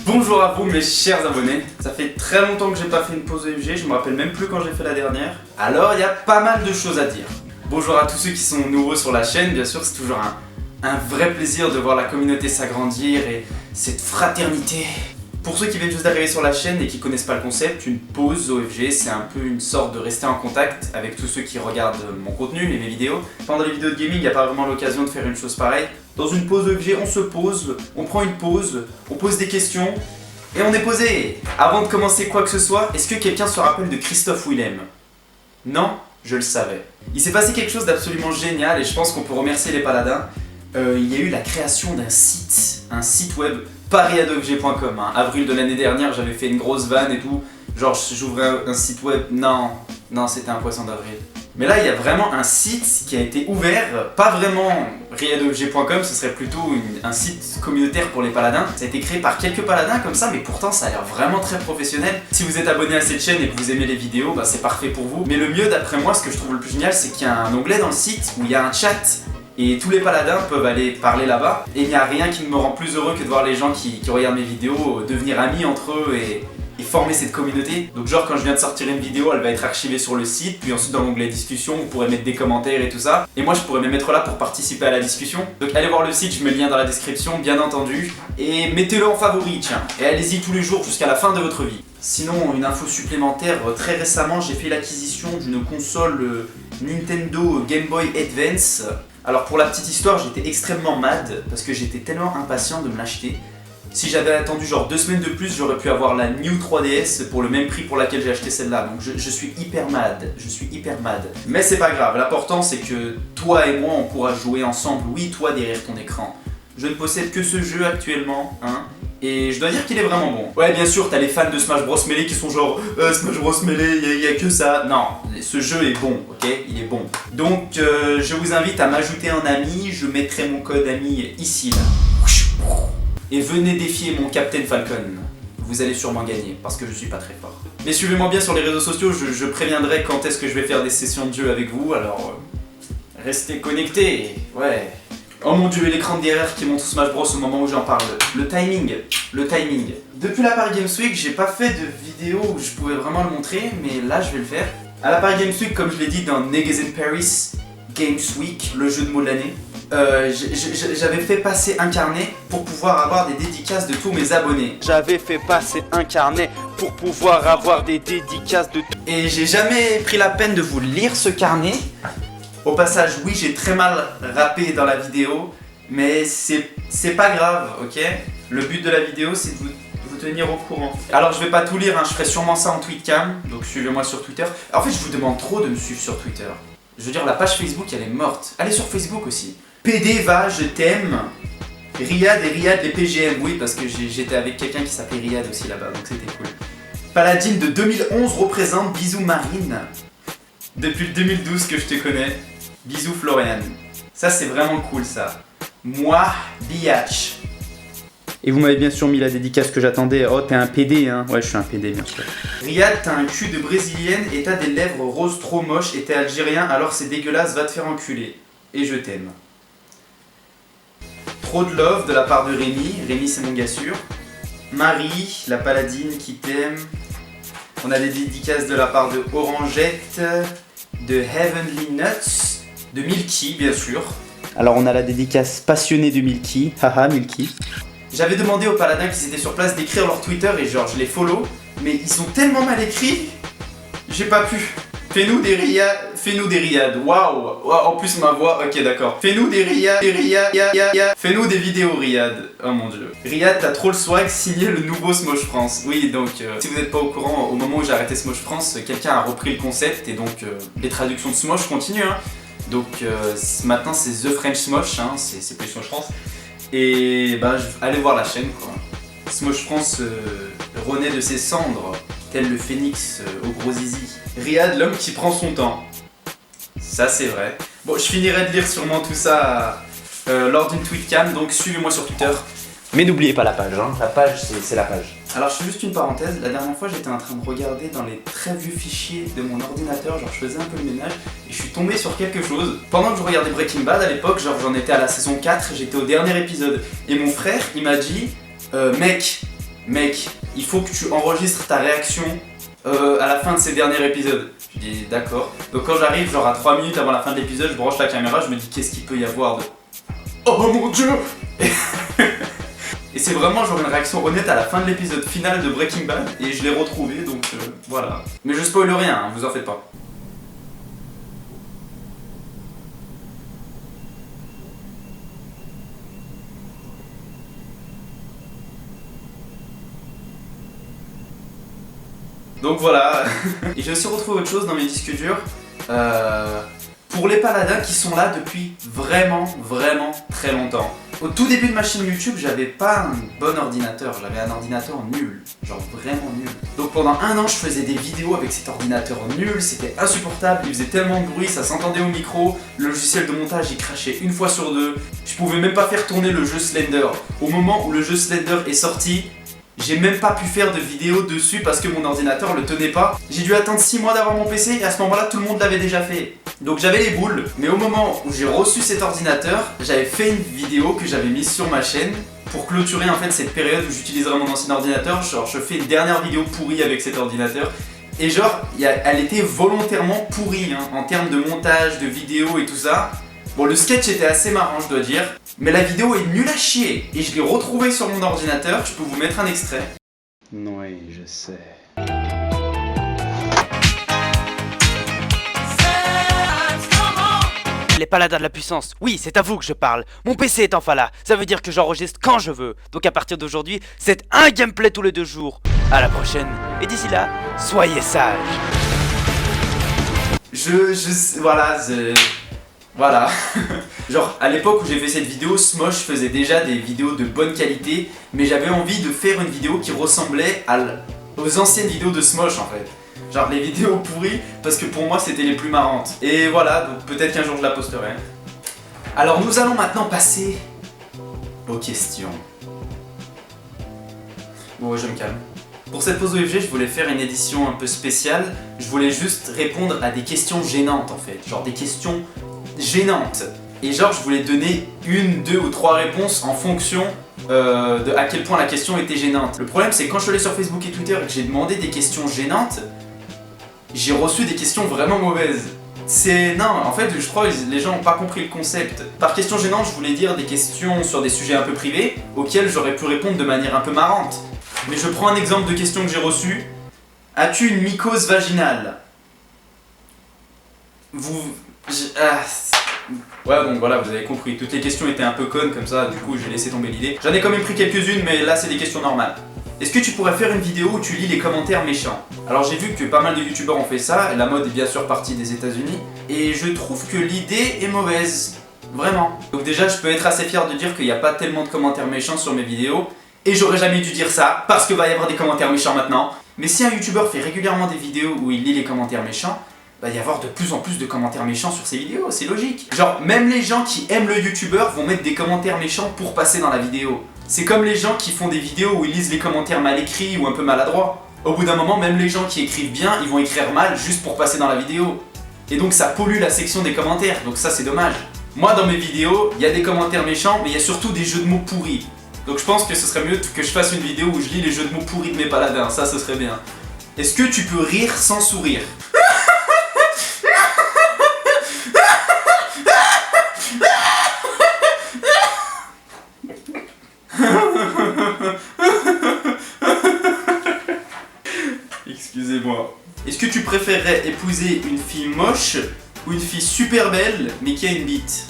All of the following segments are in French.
Bonjour à vous mes chers abonnés, ça fait très longtemps que j'ai pas fait une pause EFG, je me rappelle même plus quand j'ai fait la dernière. Alors il y a pas mal de choses à dire. Bonjour à tous ceux qui sont nouveaux sur la chaîne, bien sûr c'est toujours un vrai plaisir de voir la communauté s'agrandir et cette fraternité. Pour ceux qui viennent juste d'arriver sur la chaîne et qui connaissent pas le concept, une pause OFG c'est un peu une sorte de rester en contact avec tous ceux qui regardent mon contenu et mes vidéos. Pendant les vidéos de gaming, il n'y a pas vraiment l'occasion de faire une chose pareille. Dans une pause OFG, on se pose, on prend une pause, on pose des questions et on est posé. Avant de commencer quoi que ce soit, est-ce que quelqu'un se rappelle de Christophe Willem? Non? Je le savais. Il s'est passé quelque chose d'absolument génial et je pense qu'on peut remercier les paladins. Il y a eu la création d'un un site web pariadofg.com. Avril de l'année dernière, j'avais fait une grosse vanne et tout. Genre, j'ouvrais un site web. Non, c'était un poisson d'avril. Mais là, il y a vraiment un site qui a été ouvert, pas vraiment riadofg.com, ce serait plutôt un site communautaire pour les paladins. Ça a été créé par quelques paladins comme ça, mais pourtant ça a l'air vraiment très professionnel. Si vous êtes abonné à cette chaîne et que vous aimez les vidéos, bah c'est parfait pour vous. Mais le mieux d'après moi, ce que je trouve le plus génial, c'est qu'il y a un onglet dans le site où il y a un chat. Et tous les paladins peuvent aller parler là-bas. Et il n'y a rien qui me rend plus heureux que de voir les gens qui regardent mes vidéos devenir amis entre eux et former cette communauté. Donc genre quand je viens de sortir une vidéo, elle va être archivée sur le site, puis ensuite dans l'onglet discussion, vous pourrez mettre des commentaires et tout ça. Et moi je pourrais me mettre là pour participer à la discussion. Donc allez voir le site, je mets le lien dans la description, bien entendu. Et mettez-le en favori, tiens. Et allez-y tous les jours jusqu'à la fin de votre vie. Sinon, une info supplémentaire, très récemment j'ai fait l'acquisition d'une console Nintendo Game Boy Advance. Alors pour la petite histoire, j'étais extrêmement mad parce que j'étais tellement impatient de me l'acheter. Si j'avais attendu genre 2 semaines de plus, j'aurais pu avoir la New 3DS pour le même prix pour laquelle j'ai acheté celle-là. Donc je suis hyper mad, Mais c'est pas grave, l'important c'est que toi et moi on pourra jouer ensemble, oui toi derrière ton écran. Je ne possède que ce jeu actuellement, et je dois dire qu'il est vraiment bon. Ouais bien sûr, t'as les fans de Smash Bros Melee qui sont genre Smash Bros Melee, y a que ça. Non, ce jeu est bon, ok? Il est bon. Donc je vous invite à m'ajouter en ami, je mettrai mon code ami ici là. Et venez défier mon Captain Falcon. Vous allez sûrement gagner, parce que je suis pas très fort. Mais suivez-moi bien sur les réseaux sociaux, je préviendrai quand est-ce que je vais faire des sessions de jeu avec vous, alors restez connectés, ouais. Oh mon dieu, et l'écran de derrière qui montre Smash Bros au moment où j'en parle. Le timing. Depuis la Paris Games Week, j'ai pas fait de vidéo où je pouvais vraiment le montrer, mais là je vais le faire. À la Paris Games Week, comme je l'ai dit dans Niggas in Paris Games Week, le jeu de mots de l'année, j'avais fait passer un carnet pour pouvoir avoir des dédicaces de tous mes abonnés. Et j'ai jamais pris la peine de vous lire ce carnet. Au passage, oui, j'ai très mal rappé dans la vidéo, mais c'est pas grave, ok? Le but de la vidéo, c'est de vous tenir au courant. Alors, je vais pas tout lire, je ferai sûrement ça en tweetcam, donc suivez-moi sur Twitter. En fait, je vous demande trop de me suivre sur Twitter. Je veux dire, la page Facebook, elle est morte. Allez sur Facebook aussi. PD va, je t'aime. Riyad et Riyad les PGM, oui, parce que j'étais avec quelqu'un qui s'appelait Riyad aussi là-bas, donc c'était cool. Paladine de 2011 représente, bisous Marine. Depuis le 2012 que je te connais. Bisous Florian. Ça c'est vraiment cool ça. Moi, biatch. Et vous m'avez bien sûr mis la dédicace que j'attendais. Oh, t'es un PD, hein? Ouais, je suis un PD, bien sûr. Riyad, t'as un cul de brésilienne et t'as des lèvres roses trop moches et t'es algérien, alors c'est dégueulasse, va te faire enculer. Et je t'aime. Trop de love de la part de Rémi. Rémi, c'est mon gars sûr. Marie, la paladine qui t'aime. On a des dédicaces de la part de Orangette, de Heavenly Nuts, de Milky, bien sûr. Alors, on a la dédicace passionnée de Milky. Haha, Milky. J'avais demandé aux paladins qui étaient sur place d'écrire leur Twitter et genre je les follow, mais ils sont tellement mal écrits, j'ai pas pu. Fais-nous des riades, waouh, en plus ma voix, ok d'accord. Fais-nous des riades, fais-nous des vidéos Riyad, oh mon dieu. Riyad, t'as trop le swag, signé le nouveau Smosh France. Oui donc, si vous n'êtes pas au courant, au moment où j'ai arrêté Smosh France, quelqu'un a repris le concept et donc les traductions de Smosh continuent. Donc maintenant c'est The French Smosh, c'est plus Smosh France. Et bah allez voir la chaîne quoi. Smosh France renaît de ses cendres, tel le phénix au gros zizi. Riyad, l'homme qui prend son temps. Ça c'est vrai. Bon, je finirai de lire sûrement tout ça lors d'une tweetcam, donc suivez-moi sur Twitter. Mais n'oubliez pas la page, la page c'est la page. Alors je fais juste une parenthèse, la dernière fois j'étais en train de regarder dans les très vieux fichiers de mon ordinateur, genre je faisais un peu le ménage, et je suis tombé sur quelque chose. Pendant que je regardais Breaking Bad à l'époque, genre j'en étais à la saison 4, j'étais au dernier épisode, et mon frère il m'a dit mec, il faut que tu enregistres ta réaction à la fin de ces derniers épisodes. Je dis d'accord. Donc quand j'arrive genre à 3 minutes avant la fin de l'épisode, je branche la caméra, je me dis qu'est-ce qu'il peut y avoir de... Oh mon dieu. Et c'est vraiment genre une réaction honnête à la fin de l'épisode final de Breaking Bad, et je l'ai retrouvé, donc voilà. Mais je spoil rien, hein, vous en faites pas. Donc voilà. Et j'ai aussi retrouvé autre chose dans mes disques durs. Pour les paladins qui sont là depuis vraiment très longtemps. Au tout début de ma chaîne YouTube, j'avais pas un bon ordinateur, j'avais un ordinateur nul, genre vraiment nul. Donc pendant un an, je faisais des vidéos avec cet ordinateur nul, c'était insupportable, il faisait tellement de bruit, ça s'entendait au micro, le logiciel de montage il crachait une fois sur deux, je pouvais même pas faire tourner le jeu Slender. Au moment où le jeu Slender est sorti, j'ai même pas pu faire de vidéo dessus parce que mon ordinateur le tenait pas. J'ai dû attendre 6 mois d'avoir mon PC et à ce moment-là tout le monde l'avait déjà fait. Donc j'avais les boules, mais au moment où j'ai reçu cet ordinateur, j'avais fait une vidéo que j'avais mise sur ma chaîne pour clôturer en fait cette période où j'utiliserai mon ancien ordinateur. Genre je fais une dernière vidéo pourrie avec cet ordinateur. Et genre, elle était volontairement pourrie hein, en termes de montage, de vidéo et tout ça. Bon, le sketch était assez marrant, je dois dire, mais la vidéo est nulle à chier. Et je l'ai retrouvée sur mon ordinateur, je peux vous mettre un extrait. Oui, je sais. Les paladins de la puissance, oui, c'est à vous que je parle. Mon PC est enfin là, ça veut dire que j'enregistre quand je veux. Donc à partir d'aujourd'hui, c'est un gameplay tous les 2 jours. À la prochaine, et d'ici là, soyez sages. Voilà. Genre, à l'époque où j'ai fait cette vidéo, Smosh faisait déjà des vidéos de bonne qualité, mais j'avais envie de faire une vidéo qui ressemblait aux anciennes vidéos de Smosh en fait. Genre les vidéos pourries, parce que pour moi c'était les plus marrantes. Et voilà, donc peut-être qu'un jour je la posterai. Alors nous allons maintenant passer aux questions. Bon, je me calme. Pour cette pause OFG, je voulais faire une édition un peu spéciale. Je voulais juste répondre à des questions gênantes en fait. Genre des questions gênantes. Et genre je voulais donner 1, 2 ou 3 réponses en fonction de à quel point la question était gênante. Le problème c'est que quand je suis allé sur Facebook et Twitter et que j'ai demandé des questions gênantes, j'ai reçu des questions vraiment mauvaises. Non, en fait je crois que les gens n'ont pas compris le concept. Par question gênante, je voulais dire des questions sur des sujets un peu privés auxquels j'aurais pu répondre de manière un peu marrante. Mais je prends un exemple de question que j'ai reçue. As-tu une mycose vaginale? Ouais bon voilà, vous avez compris, toutes les questions étaient un peu connes comme ça, du coup j'ai laissé tomber l'idée. J'en ai quand même pris quelques-unes, mais là c'est des questions normales. Est-ce que tu pourrais faire une vidéo où tu lis les commentaires méchants? Alors j'ai vu que pas mal de youtubeurs ont fait ça, et la mode est bien sûr partie des États-Unis, et je trouve que l'idée est mauvaise. Vraiment. Donc déjà je peux être assez fier de dire qu'il n'y a pas tellement de commentaires méchants sur mes vidéos, et j'aurais jamais dû dire ça, parce qu'il va y avoir des commentaires méchants maintenant. Mais si un youtubeur fait régulièrement des vidéos où il lit les commentaires méchants, va y avoir de plus en plus de commentaires méchants sur ses vidéos, c'est logique. Genre, même les gens qui aiment le youtubeur vont mettre des commentaires méchants pour passer dans la vidéo. C'est comme les gens qui font des vidéos où ils lisent les commentaires mal écrits ou un peu maladroits. Au bout d'un moment, même les gens qui écrivent bien, ils vont écrire mal juste pour passer dans la vidéo. Et donc ça pollue la section des commentaires, donc ça c'est dommage. Moi dans mes vidéos, il y a des commentaires méchants, mais il y a surtout des jeux de mots pourris. Donc je pense que ce serait mieux que je fasse une vidéo où je lis les jeux de mots pourris de mes paladins, ça ce serait bien. Est-ce que tu peux rire sans sourire? Excusez-moi. Est-ce que tu préférerais épouser une fille moche ou une fille super belle mais qui a une bite?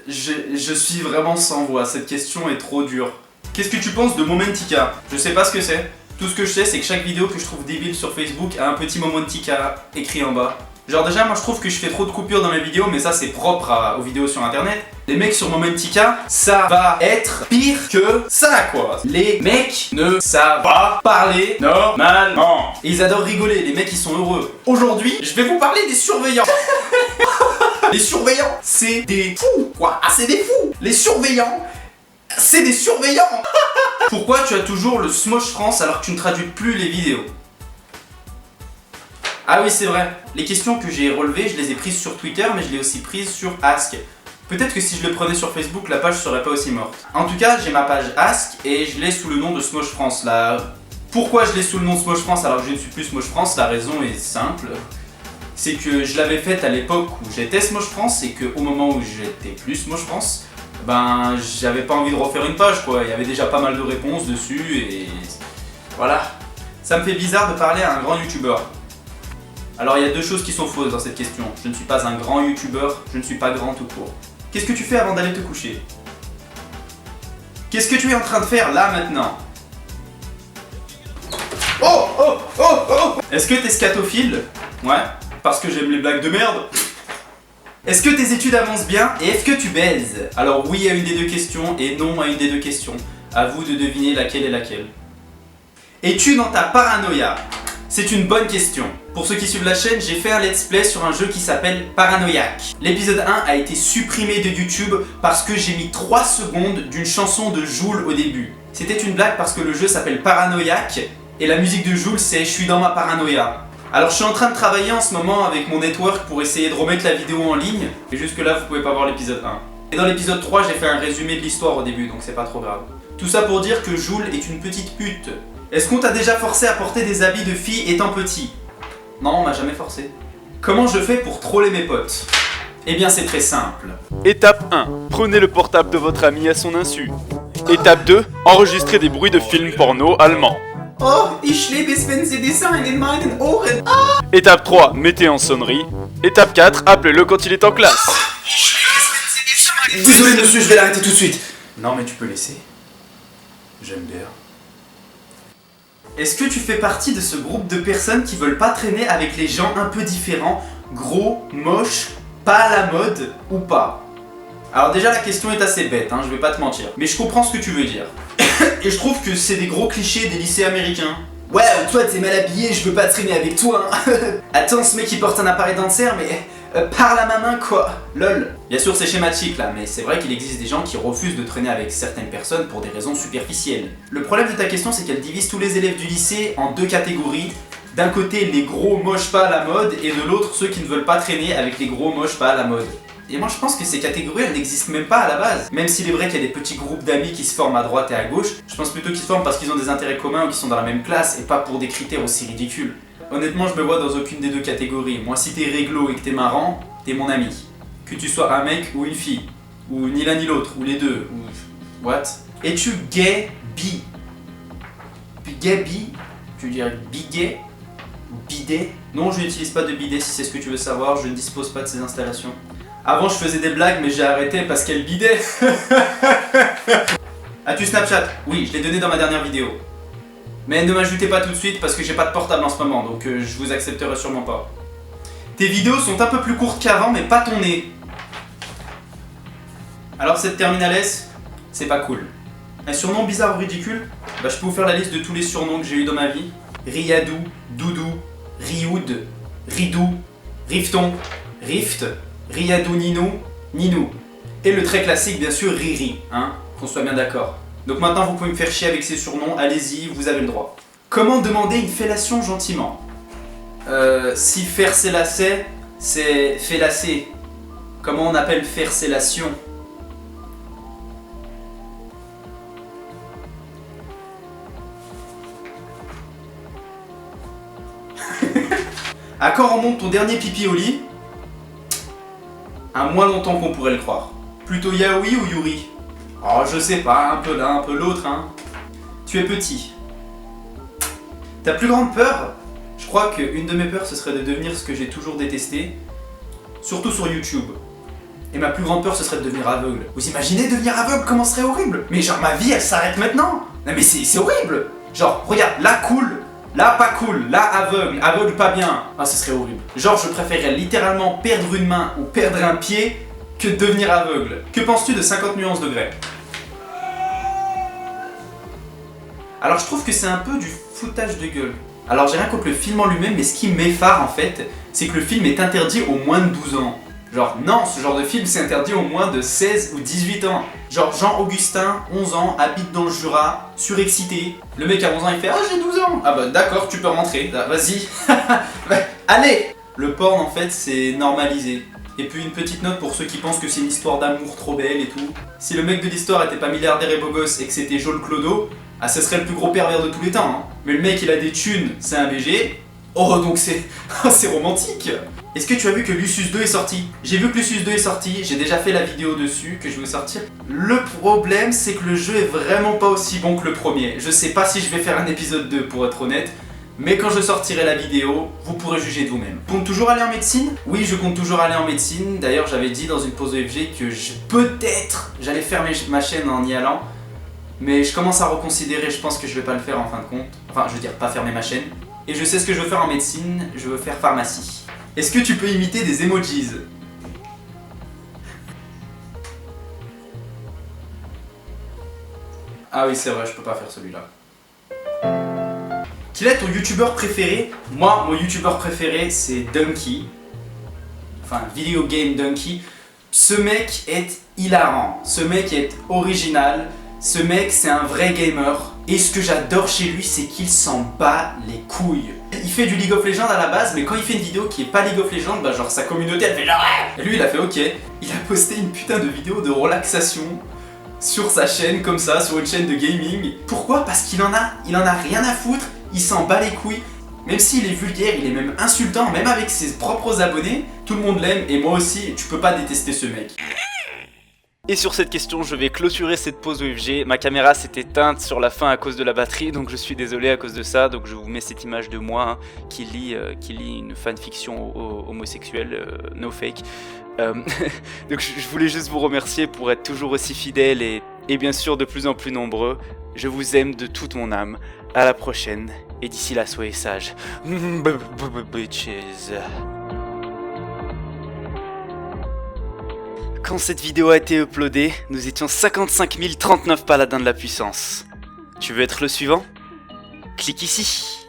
Je suis vraiment sans voix, cette question est trop dure. Qu'est-ce que tu penses de Momentica? Je sais pas ce que c'est. Tout ce que je sais, c'est que chaque vidéo que je trouve débile sur Facebook a un petit Momentica écrit en bas. Genre déjà moi je trouve que je fais trop de coupures dans mes vidéos, mais ça c'est propre aux vidéos sur internet. Les mecs sur Momentica, ça va être pire que ça quoi. Les mecs ne savent pas parler normalement. Et ils adorent rigoler, les mecs ils sont heureux. Aujourd'hui, je vais vous parler des surveillants. Les surveillants, c'est des fous quoi. Ah c'est des fous. Les surveillants, c'est des surveillants. Pourquoi tu as toujours le Smosh France alors que tu ne traduis plus les vidéos? Ah oui c'est vrai, les questions que j'ai relevées, je les ai prises sur Twitter, mais je les ai aussi prises sur Ask. Peut-être que si je le prenais sur Facebook, la page serait pas aussi morte. En tout cas, j'ai ma page Ask et je l'ai sous le nom de Smosh France. Pourquoi je l'ai sous le nom de Smosh France alors que je ne suis plus Smosh France? La raison est simple. C'est que je l'avais faite à l'époque où j'étais Smosh France et qu'au moment où j'étais plus Smosh France, ben j'avais pas envie de refaire une page quoi. Il y avait déjà pas mal de réponses dessus et voilà. Ça me fait bizarre de parler à un grand youtubeur. Alors il y a deux choses qui sont fausses dans cette question. Je ne suis pas un grand youtubeur, je ne suis pas grand tout court. Qu'est-ce que tu fais avant d'aller te coucher? Qu'est-ce que tu es en train de faire là maintenant? Oh oh oh oh! Est-ce que t'es scatophile? Ouais, parce que j'aime les blagues de merde. Est-ce que tes études avancent bien et est-ce que tu baises? Alors oui à une des deux questions et non à une des deux questions. À vous de deviner laquelle est laquelle. Es-tu dans ta paranoïa? C'est une bonne question. Pour ceux qui suivent la chaîne, j'ai fait un let's play sur un jeu qui s'appelle Paranoïaque. L'épisode 1 a été supprimé de YouTube parce que j'ai mis 3 secondes d'une chanson de Jul au début. C'était une blague parce que le jeu s'appelle Paranoïaque et la musique de Jul c'est « Je suis dans ma paranoïa ». Alors je suis en train de travailler en ce moment avec mon network pour essayer de remettre la vidéo en ligne, et jusque là vous pouvez pas voir l'épisode 1. Et dans l'épisode 3 j'ai fait un résumé de l'histoire au début, donc c'est pas trop grave. Tout ça pour dire que Jul est une petite pute. Est-ce qu'on t'a déjà forcé à porter des habits de fille étant petit? Non, on m'a jamais forcé. Comment je fais pour troller mes potes? Eh bien c'est très simple. Étape 1. Prenez le portable de votre ami à son insu. Étape 2. Enregistrez des bruits de films porno allemands. Oh, ich liebe es, wenn Sie Design in meinen Ohren. Étape 3. Mettez en sonnerie. Étape 4. Appelez-le quand il est en classe. Désolé monsieur, je vais l'arrêter tout de suite. Non mais tu peux laisser. J'aime bien. Est-ce que tu fais partie de ce groupe de personnes qui veulent pas traîner avec les gens un peu différents, gros, moches, pas à la mode ou pas? Alors déjà la question est assez bête, hein, je vais pas te mentir. Mais je comprends ce que tu veux dire. Et je trouve que c'est des gros clichés des lycées américains. Ouais, toi t'es mal habillé, je veux pas traîner avec toi. Hein. Attends, ce mec il porte un appareil dentaire, mais parle à ma main quoi. Lol. Bien sûr c'est schématique là, mais c'est vrai qu'il existe des gens qui refusent de traîner avec certaines personnes pour des raisons superficielles. Le problème de ta question c'est qu'elle divise tous les élèves du lycée en deux catégories. D'un côté les gros moches pas à la mode et de l'autre ceux qui ne veulent pas traîner avec les gros moches pas à la mode. Et moi je pense que ces catégories elles n'existent même pas à la base. Même s'il est vrai qu'il y a des petits groupes d'amis qui se forment à droite et à gauche, je pense plutôt qu'ils se forment parce qu'ils ont des intérêts communs ou qu'ils sont dans la même classe et pas pour des critères aussi ridicules. Honnêtement je me vois dans aucune des deux catégories. Moi si t'es réglo et que t'es marrant, t'es mon ami. Que tu sois un mec ou une fille, ou ni l'un ni l'autre, ou les deux, ou... What? Es-tu gay, bi? Puis gay, bi? Tu dirais bigay? Bidet? Non, je n'utilise pas de bidet si c'est ce que tu veux savoir, je ne dispose pas de ces installations. Avant je faisais des blagues mais j'ai arrêté parce qu'elle bidait. As-tu Snapchat? Oui, je l'ai donné dans ma dernière vidéo. Mais ne m'ajoutez pas tout de suite parce que j'ai pas de portable en ce moment, donc je vous accepterai sûrement pas. Tes vidéos sont un peu plus courtes qu'avant mais pas ton nez. Alors cette terminale S, c'est pas cool. Un surnom bizarre ou ridicule? Bah je peux vous faire la liste de tous les surnoms que j'ai eu dans ma vie. Riadou, Doudou, Rioud, Ridou, Rifton, Rift, Riadou Nino, Ninou. Et le très classique bien sûr Riri, hein, qu'on soit bien d'accord. Donc maintenant vous pouvez me faire chier avec ces surnoms, allez-y, vous avez le droit. Comment demander une fellation gentiment? Si faire célacé, c'est fellacé. Comment on appelle faire cellation? À quand remonte ton dernier pipi au lit? À moins longtemps qu'on pourrait le croire. Plutôt yaoi ou yuri? Oh je sais pas, un peu l'un, un peu l'autre hein. Tu es petit. Ta plus grande peur? Je crois qu'une de mes peurs ce serait de devenir ce que j'ai toujours détesté. Surtout sur YouTube. Et ma plus grande peur ce serait de devenir aveugle. Vous imaginez devenir aveugle, comment ce serait horrible? Mais genre ma vie elle s'arrête maintenant. Non mais c'est horrible. Genre regarde, là cool. Là, pas cool. Là, aveugle. Aveugle, pas bien. Ah, ce serait horrible. Genre, je préférerais littéralement perdre une main ou perdre un pied que devenir aveugle. Que penses-tu de 50 nuances de grey? Alors, je trouve que c'est un peu du foutage de gueule. Alors, j'ai rien contre le film en lui-même, mais ce qui m'effare en fait, c'est que le film est interdit aux moins de 12 ans. Genre, non, ce genre de film c'est interdit aux moins de 16 ou 18 ans. Genre, Jean-Augustin, 11 ans, habite dans le Jura, surexcité. Le mec à 11 ans il fait ah j'ai 12 ans. Ah bah d'accord, tu peux rentrer, vas-y. Allez. Le porn en fait c'est normalisé. Et puis une petite note pour ceux qui pensent que c'est une histoire d'amour trop belle et tout. Si le mec de l'histoire était pas milliardaire et beau gosse et que c'était Joel Clodo, ah ce serait le plus gros pervers de tous les temps. Hein. Mais le mec il a des thunes, c'est un BG. Oh donc c'est c'est romantique. Est-ce que tu as vu que Lucius 2 est sorti? J'ai vu que Lucius 2 est sorti, j'ai déjà fait la vidéo dessus que je vais sortir. Le problème c'est que le jeu est vraiment pas aussi bon que le premier. Je sais pas si je vais faire un épisode 2 pour être honnête. Mais quand je sortirai la vidéo, vous pourrez juger de vous-même. Tu comptes toujours aller en médecine? Oui, je compte toujours aller en médecine. D'ailleurs, j'avais dit dans une pause EFG que peut-être j'allais faire ma chaîne en y allant. Mais je commence à reconsidérer, je pense que je vais pas le faire en fin de compte. Enfin, je veux dire, pas fermer ma chaîne. Et je sais ce que je veux faire en médecine, je veux faire pharmacie. Est-ce que tu peux imiter des emojis? Ah oui, c'est vrai, je peux pas faire celui-là. Quel est ton youtubeur préféré? Moi, mon youtubeur préféré, c'est Dunkey. Enfin, Video Game Dunkey. Ce mec est hilarant. Ce mec est original. Ce mec, c'est un vrai gamer. Et ce que j'adore chez lui, c'est qu'il s'en bat les couilles. Il fait du League of Legends à la base, mais quand il fait une vidéo qui est pas League of Legends, bah genre sa communauté elle fait genre ouais. Et lui il a fait ok. Il a posté une putain de vidéo de relaxation sur sa chaîne comme ça, sur une chaîne de gaming. Pourquoi? Parce qu'il en a rien à foutre. Il s'en bat les couilles. Même s'il est vulgaire, il est même insultant, même avec ses propres abonnés, tout le monde l'aime et moi aussi, tu peux pas détester ce mec. Et sur cette question, je vais clôturer cette pause OFG. Ma caméra s'est éteinte sur la fin à cause de la batterie, donc je suis désolé à cause de ça. Donc je vous mets cette image de moi qui lit une fanfiction homosexuelle, no fake. Donc je voulais juste vous remercier pour être toujours aussi fidèles et bien sûr de plus en plus nombreux. Je vous aime de toute mon âme. À la prochaine. Et d'ici là, soyez sages. Bitches. Quand cette vidéo a été uploadée, nous étions 55 039 paladins de la puissance. Tu veux être le suivant? Clique ici.